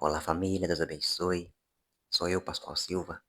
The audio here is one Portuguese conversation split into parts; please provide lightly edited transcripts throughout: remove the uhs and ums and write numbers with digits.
Olá, família, Deus abençoe. Sou eu, Pascoal Silva.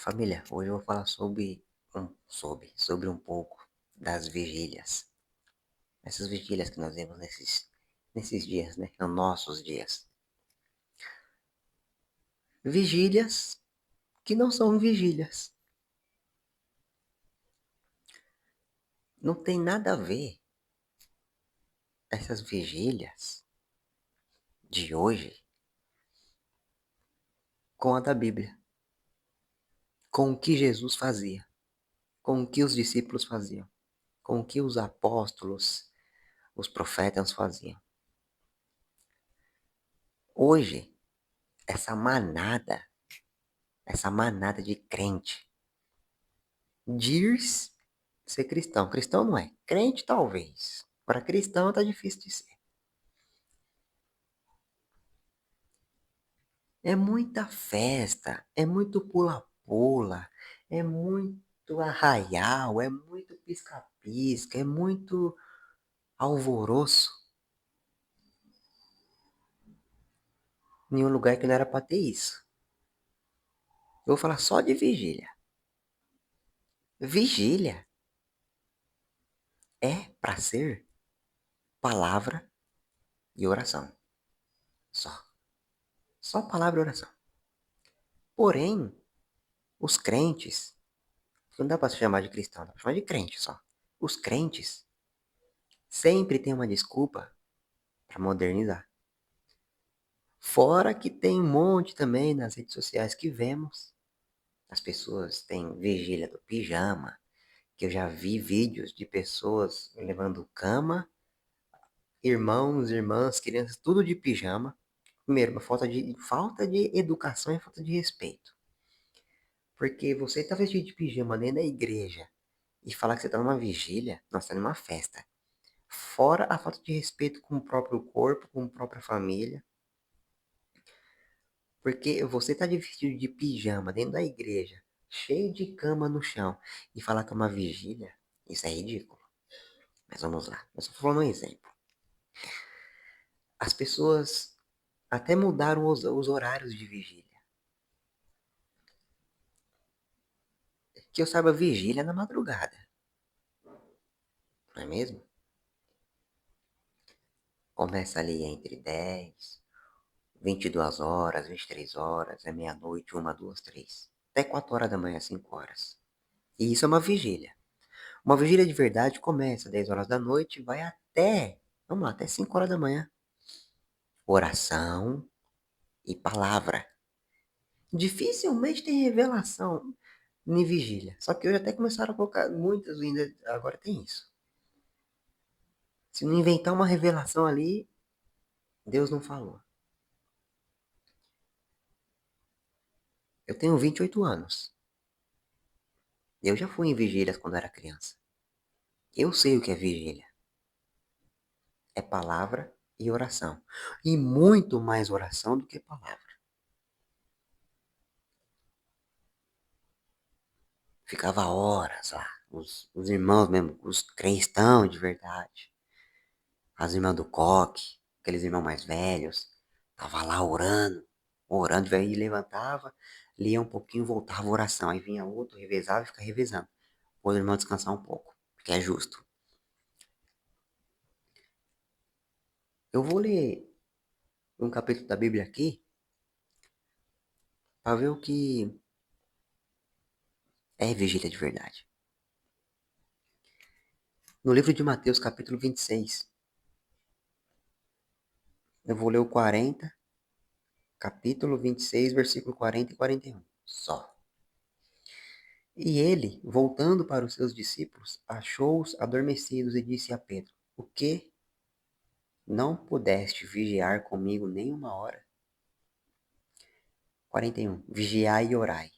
Família, hoje eu vou falar sobre um pouco das vigílias. Essas vigílias que nós vemos nesses dias, né? Nos nossos dias. Vigílias que não são vigílias. Não tem nada a ver essas vigílias de hoje com a da Bíblia, com o que Jesus fazia, com o que os discípulos faziam, com o que os apóstolos, os profetas faziam. Hoje, essa manada de crente, diz ser cristão. Cristão não é. Crente talvez. Para cristão tá difícil de ser. É muita festa, é muito pula-pula, é muito arraial, é muito pisca-pisca, é muito alvoroço em um lugar que não era para ter isso. Eu vou falar só de vigília. Vigília é para ser palavra e oração. Só. Só palavra e oração. Porém, os crentes, não dá pra se chamar de cristão, dá pra chamar de crente só. Os crentes sempre têm uma desculpa para modernizar. Fora que tem um monte também nas redes sociais que vemos. As pessoas têm vigília do pijama, que eu já vi vídeos de pessoas levando cama, irmãos, irmãs, crianças, tudo de pijama. Primeiro, uma falta de educação e falta de respeito. Porque você tá vestido de pijama dentro da igreja e falar que você tá numa vigília, nós tá numa festa. Fora a falta de respeito com o próprio corpo, com a própria família. Porque você tá vestido de pijama dentro da igreja, cheio de cama no chão, e falar que é uma vigília, isso é ridículo. Mas vamos lá, eu só tô falando um exemplo. As pessoas até mudaram os horários de vigília. Que eu saiba, vigília é na madrugada, não é mesmo? Começa ali entre 10, 22 horas, 23 horas, é meia-noite, 1, 2, 3. Até 4 horas da manhã, 5 horas. E isso é uma vigília. Uma vigília de verdade começa às 10 horas da noite e vai vamos lá, até 5 horas da manhã. Oração e palavra. Dificilmente tem revelação em vigília. Só que hoje até começaram a colocar muitas ainda, agora tem isso. Se não inventar uma revelação ali, Deus não falou. Eu tenho 28 anos. Eu já fui em vigílias quando era criança. Eu sei o que é vigília. É palavra e oração. E muito mais oração do que palavra. Ficava horas lá. Os irmãos mesmo, os cristãos de verdade. As irmãs do coque, aqueles irmãos mais velhos. Tava lá orando, aí levantava, lia um pouquinho, voltava a oração. Aí vinha outro, revezava e ficava revezando. O irmão descansar um pouco, porque é justo. Eu vou ler um capítulo da Bíblia aqui, para ver o que é vigília de verdade. No livro de Mateus, capítulo 26, eu vou ler o 40, capítulo 26, versículo 40 e 41. Só. E ele, voltando para os seus discípulos, achou-os adormecidos e disse a Pedro: O que? Não pudeste vigiar comigo nem uma hora? 41. Vigiai e orai,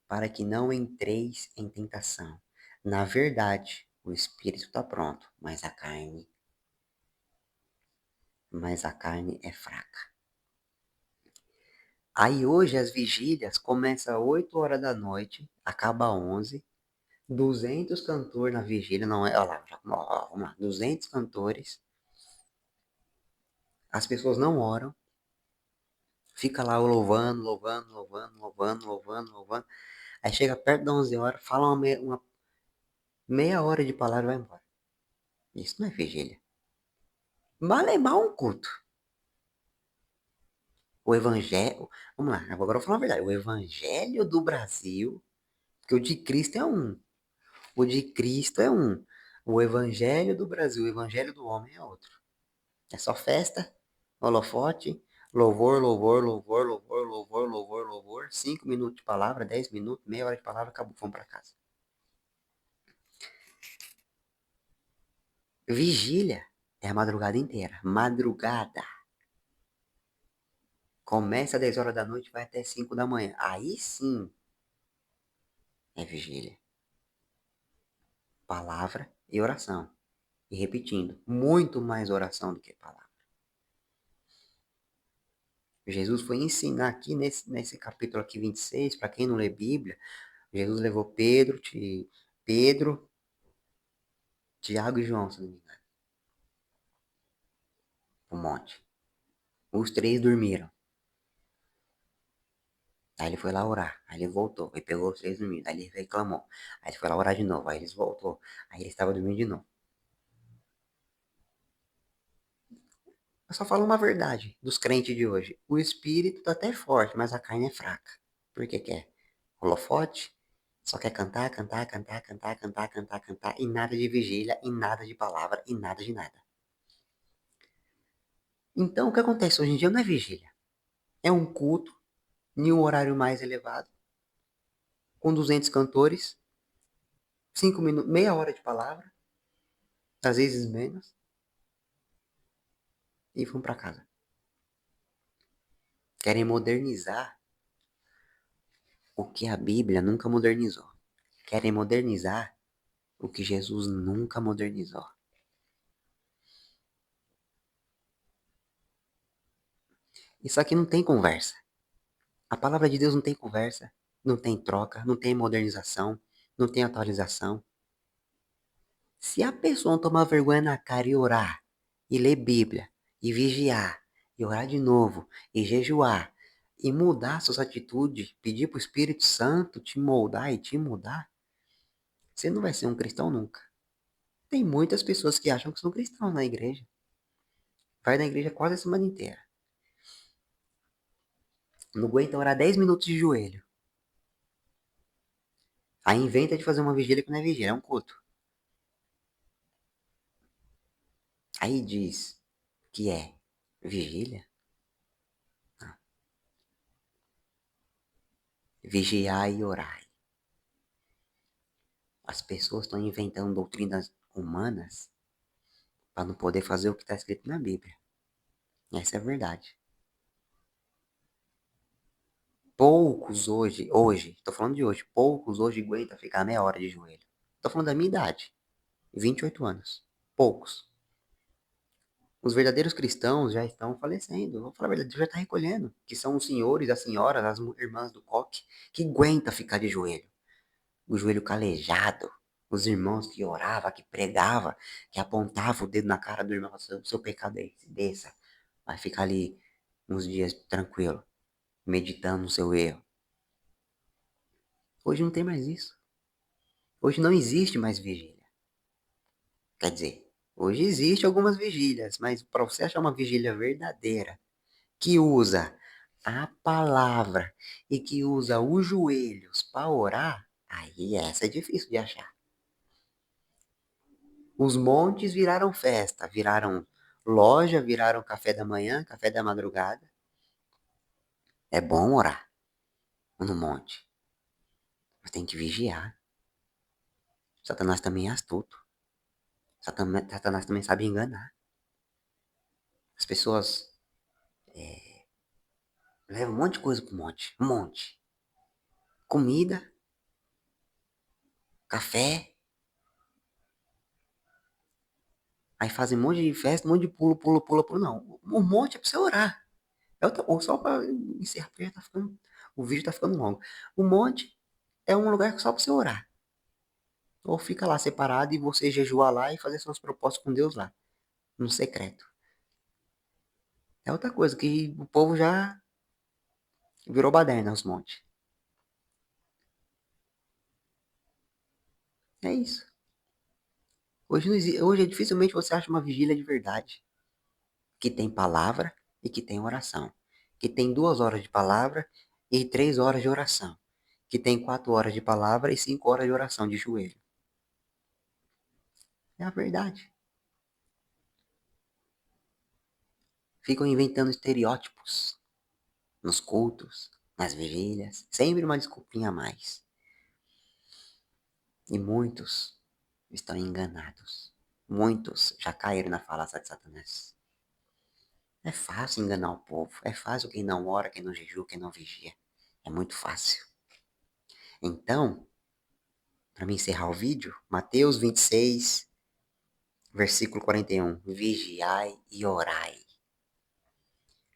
para que não entreis em tentação. Na verdade, o espírito está pronto, mas a carne é fraca. Aí hoje as vigílias começam às 8 horas da noite, acaba às 11. 200 cantores na vigília, não é? Olha lá, vamos lá, 200 cantores. As pessoas não oram, Fica lá louvando, louvando, louvando, louvando, louvando, louvando. Aí chega perto das 11 horas, fala uma meia hora de palavra e vai embora. Isso não é vigília. Mal é mal um culto. O evangelho. Vamos lá, agora eu vou falar a verdade. O evangelho do Brasil, que o de Cristo é um. O de Cristo é um. O evangelho do Brasil, o evangelho do homem é outro. É só festa, holofote, louvor, louvor, louvor, louvor, louvor, louvor, louvor. 5 minutos de palavra, 10 minutos, meia hora de palavra, acabou, vamos pra casa. Vigília é a madrugada inteira. Madrugada. Começa às 10 horas da noite, vai até 5 da manhã. Aí sim é vigília. Palavra e oração. E repetindo, muito mais oração do que palavra. Jesus foi ensinar aqui nesse capítulo aqui 26, para quem não lê Bíblia, Jesus levou Pedro, Tiago e João, se não me engano, pro monte. Os três dormiram. Aí ele foi lá orar. Aí ele voltou. Aí pegou os três dormindo. Aí ele reclamou. Aí ele foi lá orar de novo. Aí eles voltou. Aí ele estava dormindo de novo. Eu só falo uma verdade dos crentes de hoje. O espírito tá até forte, mas a carne é fraca. Por que quer? Holofote? Só quer cantar, cantar, cantar, cantar, cantar, cantar, cantar. E nada de vigília, e nada de palavra, e nada de nada. Então, o que acontece hoje em dia não é vigília. É um culto em um horário mais elevado, com 200 cantores, 5 minutos, meia hora de palavra, às vezes menos, e vão para casa. Querem modernizar o que a Bíblia nunca modernizou. Querem modernizar o que Jesus nunca modernizou. Isso aqui não tem conversa. A palavra de Deus não tem conversa, não tem troca, não tem modernização, não tem atualização. Se a pessoa não tomar vergonha na cara e orar, e ler Bíblia, e vigiar, e orar de novo, e jejuar, e mudar suas atitudes, pedir para o Espírito Santo te moldar e te mudar, você não vai ser um cristão nunca. Tem muitas pessoas que acham que são cristãos na igreja. Vai na igreja quase a semana inteira. Não aguenta orar 10 minutos de joelho. Aí inventa de fazer uma vigília que não é vigília, é um culto. Aí diz que é vigília. Vigiai e orai. As pessoas estão inventando doutrinas humanas para não poder fazer o que está escrito na Bíblia. Essa é a verdade. Poucos hoje, estou falando de hoje, poucos hoje aguentam ficar meia hora de joelho. Estou falando da minha idade, 28 anos. Poucos. Os verdadeiros cristãos já estão falecendo. Vou falar a verdade, já está recolhendo. Que são os senhores, as senhoras, as irmãs do coque, que aguenta ficar de joelho. O joelho calejado. Os irmãos que oravam, que pregavam, que apontavam o dedo na cara do irmão. Seu pecado é esse, desça. Vai ficar ali uns dias tranquilo, meditando no seu erro. Hoje não tem mais isso. Hoje não existe mais vigília. Quer dizer, hoje existe algumas vigílias, mas para você achar uma vigília verdadeira, que usa a palavra e que usa os joelhos para orar, aí essa é difícil de achar. Os montes viraram festa, viraram loja, viraram café da manhã, café da madrugada. É bom orar no monte, mas tem que vigiar. Satanás também é astuto. Satanás também sabe enganar. As pessoas levam um monte de coisa pro monte. Um monte. Comida, café. Aí fazem um monte de festa, um monte de pulo, pulo, pulo, pulo. Não. O monte é pra você orar. Ou só pra encerrar, porque já tá ficando. O vídeo tá ficando longo. O monte é um lugar só pra você orar. Ou fica lá separado e você jejuar lá e fazer seus propósitos com Deus lá. No secreto. É outra coisa que o povo já Virou baderna aos montes. É isso. Hoje dificilmente você acha uma vigília de verdade. Que tem palavra e que tem oração. Que tem 2 horas de palavra e 3 horas de oração. Que tem 4 horas de palavra e 5 horas de oração de joelho. É a verdade. Ficam inventando estereótipos nos cultos, nas vigílias, sempre uma desculpinha a mais. E muitos estão enganados. Muitos já caíram na falácia de Satanás. É fácil enganar o povo. É fácil quem não ora, quem não jejua, quem não vigia. É muito fácil. Então, para me encerrar o vídeo, Mateus 26, versículo 41. Vigiai e orai,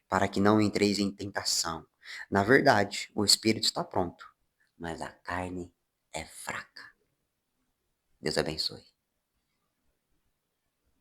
para que não entreis em tentação. Na verdade, o espírito está pronto, mas a carne é fraca. Deus abençoe.